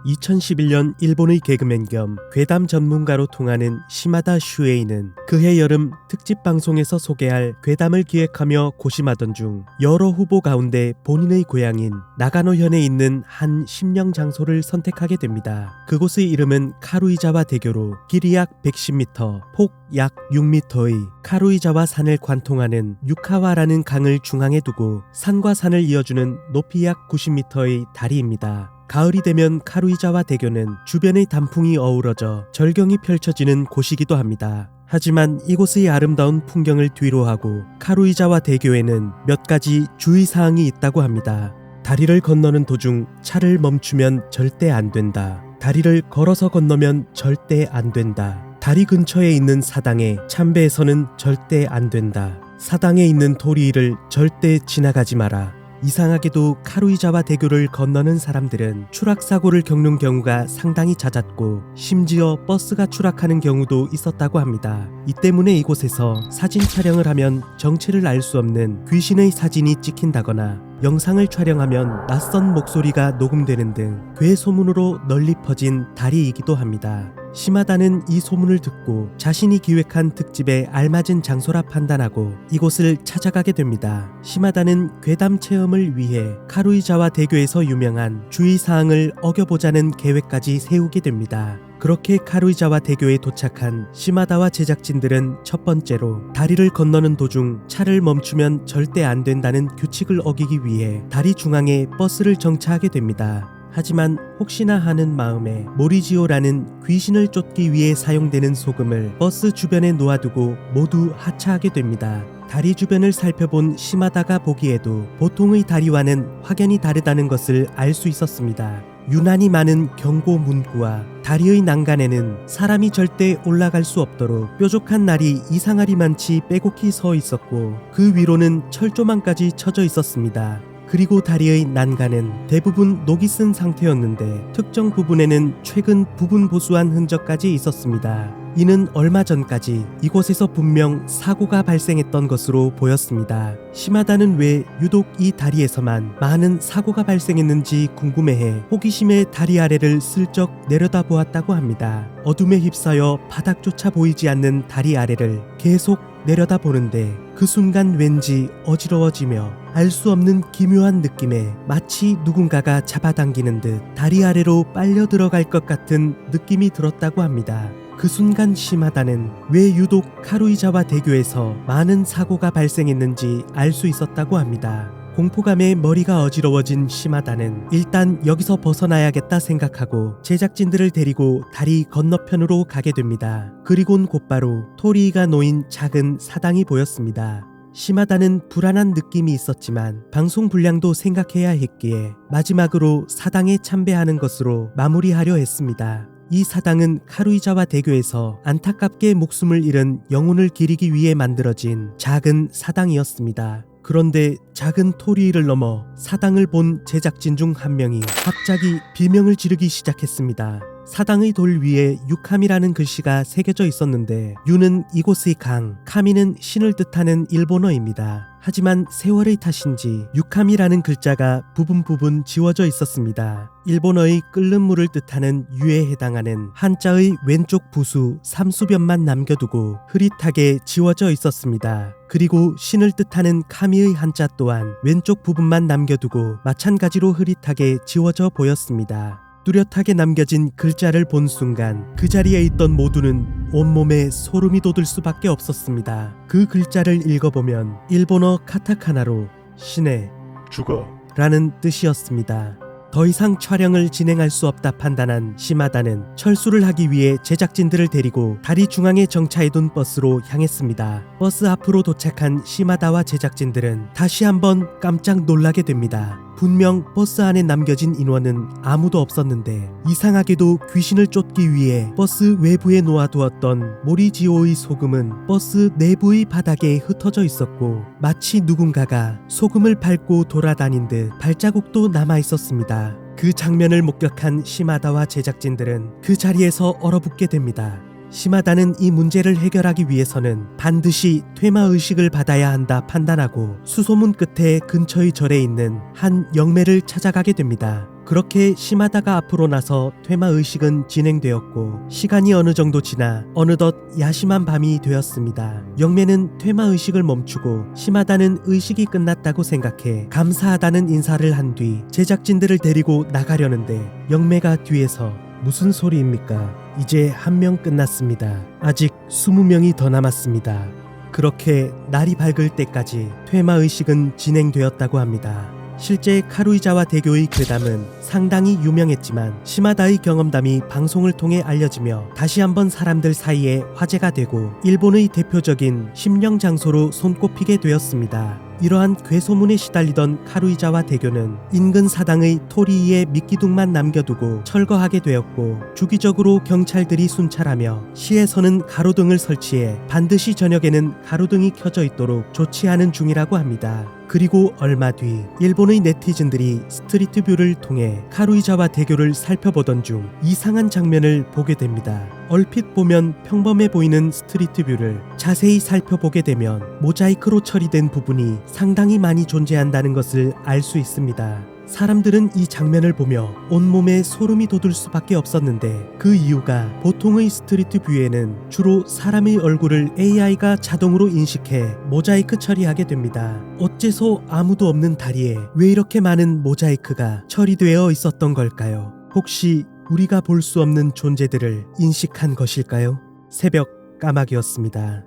2011년 일본의 개그맨 겸 괴담 전문가로 통하는 시마다 슈에이는 그해 여름 특집 방송에서 소개할 괴담을 기획하며 고심하던 중 여러 후보 가운데 본인의 고향인 나가노현에 있는 한 심령 장소를 선택하게 됩니다. 그곳의 이름은 카루이자와 대교로 길이 약 110m, 폭 약 6m의 카루이자와 산을 관통하는 유카와라는 강을 중앙에 두고 산과 산을 이어주는 높이 약 90m의 다리입니다. 가을이 되면 카루이자와 대교는 주변의 단풍이 어우러져 절경이 펼쳐지는 곳이기도 합니다. 하지만 이곳의 아름다운 풍경을 뒤로하고 카루이자와 대교에는 몇 가지 주의사항이 있다고 합니다. 다리를 건너는 도중 차를 멈추면 절대 안 된다. 다리를 걸어서 건너면 절대 안 된다. 다리 근처에 있는 사당에 참배해서는 절대 안 된다. 사당에 있는 도리를 절대 지나가지 마라. 이상하게도 카루이자와 대교를 건너는 사람들은 추락사고를 겪는 경우가 상당히 잦았고 심지어 버스가 추락하는 경우도 있었다고 합니다. 이 때문에 이곳에서 사진 촬영을 하면 정체를 알 수 없는 귀신의 사진이 찍힌다거나 영상을 촬영하면 낯선 목소리가 녹음되는 등 괴소문으로 널리 퍼진 다리이기도 합니다. 시마다는 이 소문을 듣고 자신이 기획한 특집에 알맞은 장소라 판단하고 이곳을 찾아가게 됩니다. 시마다는 괴담 체험을 위해 카루이자와 대교에서 유명한 주의사항을 어겨보자는 계획까지 세우게 됩니다. 그렇게 카루이자와 대교에 도착한 시마다와 제작진들은 첫 번째로 다리를 건너는 도중 차를 멈추면 절대 안 된다는 규칙을 어기기 위해 다리 중앙에 버스를 정차하게 됩니다. 하지만 혹시나 하는 마음에 모리지오라는 귀신을 쫓기 위해 사용되는 소금을 버스 주변에 놓아두고 모두 하차하게 됩니다. 다리 주변을 살펴본 시마다가 보기에도 보통의 다리와는 확연히 다르다는 것을 알 수 있었습니다. 유난히 많은 경고 문구와 다리의 난간에는 사람이 절대 올라갈 수 없도록 뾰족한 날이 이상하리만치 빼곡히 서 있었고 그 위로는 철조망까지 쳐져 있었습니다. 그리고 다리의 난간은 대부분 녹이 쓴 상태였는데 특정 부분에는 최근 부분 보수한 흔적까지 있었습니다. 이는 얼마 전까지 이곳에서 분명 사고가 발생했던 것으로 보였습니다. 시마다는 왜 유독 이 다리에서만 많은 사고가 발생했는지 궁금해해 호기심에 다리 아래를 슬쩍 내려다보았다고 합니다. 어둠에 휩싸여 바닥조차 보이지 않는 다리 아래를 계속 내려다보는데 그 순간 왠지 어지러워지며 알 수 없는 기묘한 느낌에 마치 누군가가 잡아당기는 듯 다리 아래로 빨려 들어갈 것 같은 느낌이 들었다고 합니다. 그 순간 시마다는 왜 유독 카루이자와 대교에서 많은 사고가 발생했는지 알 수 있었다고 합니다. 공포감에 머리가 어지러워진 시마다는 일단 여기서 벗어나야겠다 생각하고 제작진들을 데리고 다리 건너편으로 가게 됩니다. 그리곤 곧바로 토리가 놓인 작은 사당이 보였습니다. 시마다는 불안한 느낌이 있었지만 방송 분량도 생각해야 했기에 마지막으로 사당에 참배하는 것으로 마무리하려 했습니다. 이 사당은 카루이자와 대교에서 안타깝게 목숨을 잃은 영혼을 기리기 위해 만들어진 작은 사당이었습니다. 그런데 작은 토리를 넘어 사당을 본 제작진 중 한 명이 갑자기 비명을 지르기 시작했습니다. 사당의 돌 위에 유카미라는 글씨가 새겨져 있었는데 유는 이곳의 강, 카미는 신을 뜻하는 일본어입니다. 하지만 세월의 탓인지 유카미라는 글자가 부분 지워져 있었습니다. 일본어의 끓는 물을 뜻하는 유에 해당하는 한자의 왼쪽 부수 3수변만 남겨두고 흐릿하게 지워져 있었습니다. 그리고 신을 뜻하는 카미의 한자 또한 왼쪽 부분만 남겨두고 마찬가지로 흐릿하게 지워져 보였습니다. 뚜렷하게 남겨진 글자를 본 순간 그 자리에 있던 모두는 온몸에 소름이 돋을 수밖에 없었습니다. 그 글자를 읽어보면 일본어 카타카나로 신의 죽어 라는 뜻이었습니다. 더 이상 촬영을 진행할 수 없다 판단한 시마다는 철수를 하기 위해 제작진들을 데리고 다리 중앙에 정차해둔 버스로 향했습니다. 버스 앞으로 도착한 시마다와 제작진들은 다시 한번 깜짝 놀라게 됩니다. 분명 버스 안에 남겨진 인원은 아무도 없었는데 이상하게도 귀신을 쫓기 위해 버스 외부에 놓아두었던 모리지오의 소금은 버스 내부의 바닥에 흩어져 있었고 마치 누군가가 소금을 밟고 돌아다닌 듯 발자국도 남아 있었습니다. 그 장면을 목격한 시마다와 제작진들은 그 자리에서 얼어붙게 됩니다. 시마다는 이 문제를 해결하기 위해서는 반드시 퇴마의식을 받아야 한다 판단하고 수소문 끝에 근처의 절에 있는 한 영매를 찾아가게 됩니다. 그렇게 시마다가 앞으로 나서 퇴마의식은 진행되었고 시간이 어느 정도 지나 어느덧 야심한 밤이 되었습니다. 영매는 퇴마의식을 멈추고 시마다는 의식이 끝났다고 생각해 감사하다는 인사를 한 뒤 제작진들을 데리고 나가려는데 영매가 뒤에서 무슨 소리입니까? 이제 한 명 끝났습니다. 아직 20명이 더 남았습니다. 그렇게 날이 밝을 때까지 퇴마의식은 진행되었다고 합니다. 실제 카루이자와 대교의 괴담은 상당히 유명했지만 시마다의 경험담이 방송을 통해 알려지며 다시 한번 사람들 사이에 화제가 되고 일본의 대표적인 심령 장소로 손꼽히게 되었습니다. 이러한 괴소문에 시달리던 카루이자와 대교는 인근 사당의 토리이에 미끼둥만 남겨두고 철거하게 되었고 주기적으로 경찰들이 순찰하며 시에서는 가로등을 설치해 반드시 저녁에는 가로등이 켜져 있도록 조치하는 중이라고 합니다. 그리고 얼마 뒤 일본의 네티즌들이 스트리트뷰를 통해 카루이자와 대교를 살펴보던 중 이상한 장면을 보게 됩니다. 얼핏 보면 평범해 보이는 스트리트뷰를 자세히 살펴보게 되면 모자이크로 처리된 부분이 상당히 많이 존재한다는 것을 알 수 있습니다. 사람들은 이 장면을 보며 온몸에 소름이 돋을 수밖에 없었는데 그 이유가 보통의 스트리트 뷰에는 주로 사람의 얼굴을 AI가 자동으로 인식해 모자이크 처리하게 됩니다. 어째서 아무도 없는 다리에 왜 이렇게 많은 모자이크가 처리되어 있었던 걸까요? 혹시 우리가 볼 수 없는 존재들을 인식한 것일까요? 새벽 까마귀였습니다.